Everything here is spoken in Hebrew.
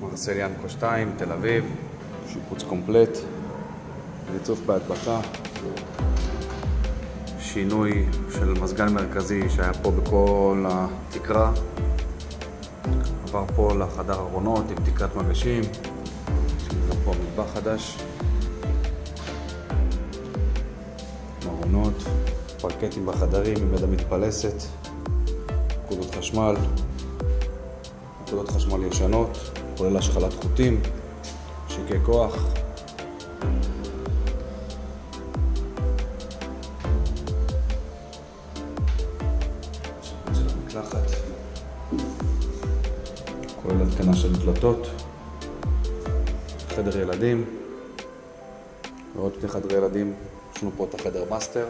מרסל ינקו 2, תל אביב, שיפוץ קומפלט, ריצוף בהדבקה, שינוי של מזגן מרכזי שהיה פה בכל התקרה, עבר פה לחדר ארונות עם תקרת מגשים, גם פה מטבח חדש, ארונות, פרקטים בחדרים עם יד המתפלסת, נקודות חשמל, נקודות חשמל ישנות, כולל השחלת חוטים, שיקי כוח, שיפוץ של המקלחת, כולל התקנה של דלתות, חדר ילדים, ועוד שני חדרי ילדים, יש לנו פה את החדר מאסטר,